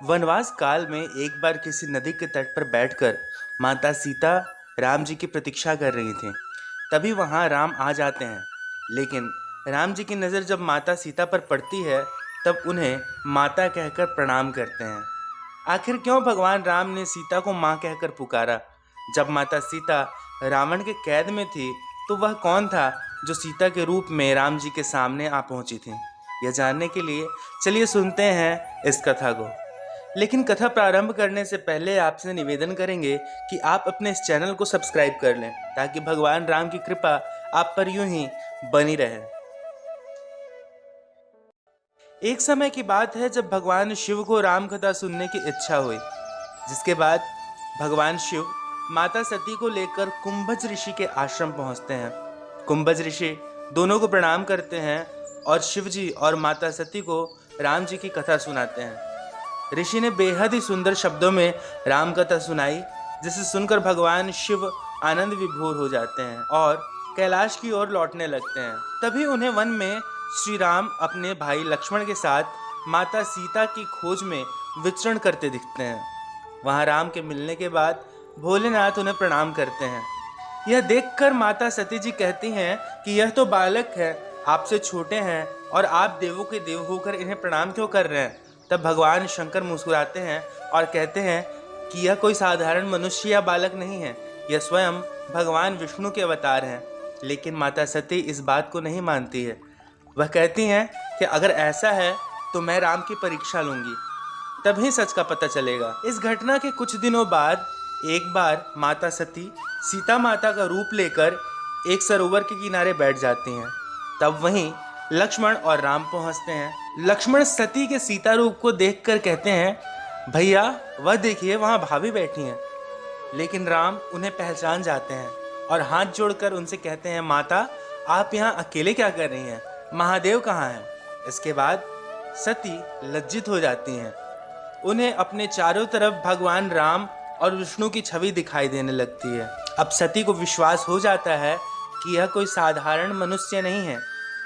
वनवास काल में एक बार किसी नदी के तट पर बैठकर माता सीता राम जी की प्रतीक्षा कर रही थी। तभी वहां राम आ जाते हैं, लेकिन राम जी की नज़र जब माता सीता पर पड़ती है तब उन्हें माता कहकर प्रणाम करते हैं। आखिर क्यों भगवान राम ने सीता को माँ कहकर पुकारा? जब माता सीता रावण के कैद में थी तो वह कौन था जो सीता के रूप में राम जी के सामने आ पहुंची थी? यह जानने के लिए चलिए सुनते हैं इस कथा को। लेकिन कथा प्रारंभ करने से पहले आपसे निवेदन करेंगे कि आप अपने इस चैनल को सब्सक्राइब कर लें ताकि भगवान राम की कृपा आप पर यूं ही बनी रहे। एक समय की बात है जब भगवान शिव को राम कथा सुनने की इच्छा हुई, जिसके बाद भगवान शिव माता सती को लेकर कुंभज ऋषि के आश्रम पहुंचते हैं। कुंभज ऋषि दोनों को प्रणाम करते हैं और शिव जी और माता सती को राम जी की कथा सुनाते हैं। ऋषि ने बेहद ही सुंदर शब्दों में राम कथा सुनाई, जिसे सुनकर भगवान शिव आनंद विभोर हो जाते हैं और कैलाश की ओर लौटने लगते हैं। तभी उन्हें वन में श्री राम अपने भाई लक्ष्मण के साथ माता सीता की खोज में विचरण करते दिखते हैं। वहां राम के मिलने के बाद भोलेनाथ उन्हें प्रणाम करते हैं। यह देखकर माता सती जी कहती हैं कि यह तो बालक है, आपसे छोटे हैं और आप देवों के देव होकर इन्हें प्रणाम क्यों कर रहे हैं? तब भगवान शंकर मुस्कुराते हैं और कहते हैं कि यह कोई साधारण मनुष्य या बालक नहीं है, यह स्वयं भगवान विष्णु के अवतार हैं। लेकिन माता सती इस बात को नहीं मानती है। वह कहती हैं कि अगर ऐसा है तो मैं राम की परीक्षा लूंगी, तभी सच का पता चलेगा। इस घटना के कुछ दिनों बाद एक बार माता सती सीता माता का रूप लेकर एक सरोवर के किनारे बैठ जाती हैं। तब वहीं लक्ष्मण और राम पहुंचते हैं। लक्ष्मण सती के सीता रूप को देखकर कहते हैं, भैया वह देखिए वहां भाभी बैठी हैं। लेकिन राम उन्हें पहचान जाते हैं और हाथ जोड़कर उनसे कहते हैं, माता आप यहाँ अकेले क्या कर रही हैं? महादेव कहाँ हैं? इसके बाद सती लज्जित हो जाती हैं। उन्हें अपने चारों तरफ भगवान राम और विष्णु की छवि दिखाई देने लगती है। अब सती को विश्वास हो जाता है कि यह कोई साधारण मनुष्य नहीं है,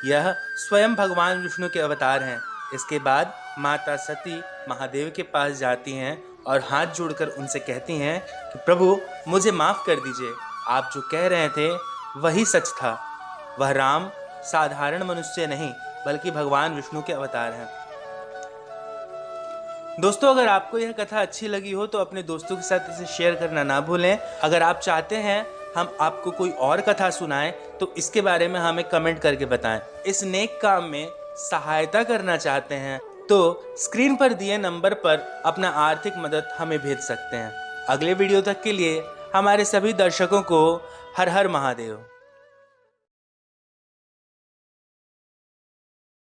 यह स्वयं भगवान विष्णु के अवतार हैं। इसके बाद माता सती महादेव के पास जाती हैं और हाथ जोड़कर उनसे कहती हैं कि प्रभु मुझे माफ़ कर दीजिए, आप जो कह रहे थे वही सच था। वह राम साधारण मनुष्य नहीं बल्कि भगवान विष्णु के अवतार हैं। दोस्तों, अगर आपको यह कथा अच्छी लगी हो तो अपने दोस्तों के साथ इसे शेयर करना ना भूलें। अगर आप चाहते हैं हम आपको कोई और कथा सुनाएं तो इसके बारे में हमें कमेंट करके बताएं। इस नेक काम में सहायता करना चाहते हैं तो स्क्रीन पर दिए नंबर पर अपना आर्थिक मदद हमें भेज सकते हैं। अगले वीडियो तक के लिए हमारे सभी दर्शकों को हर हर महादेव।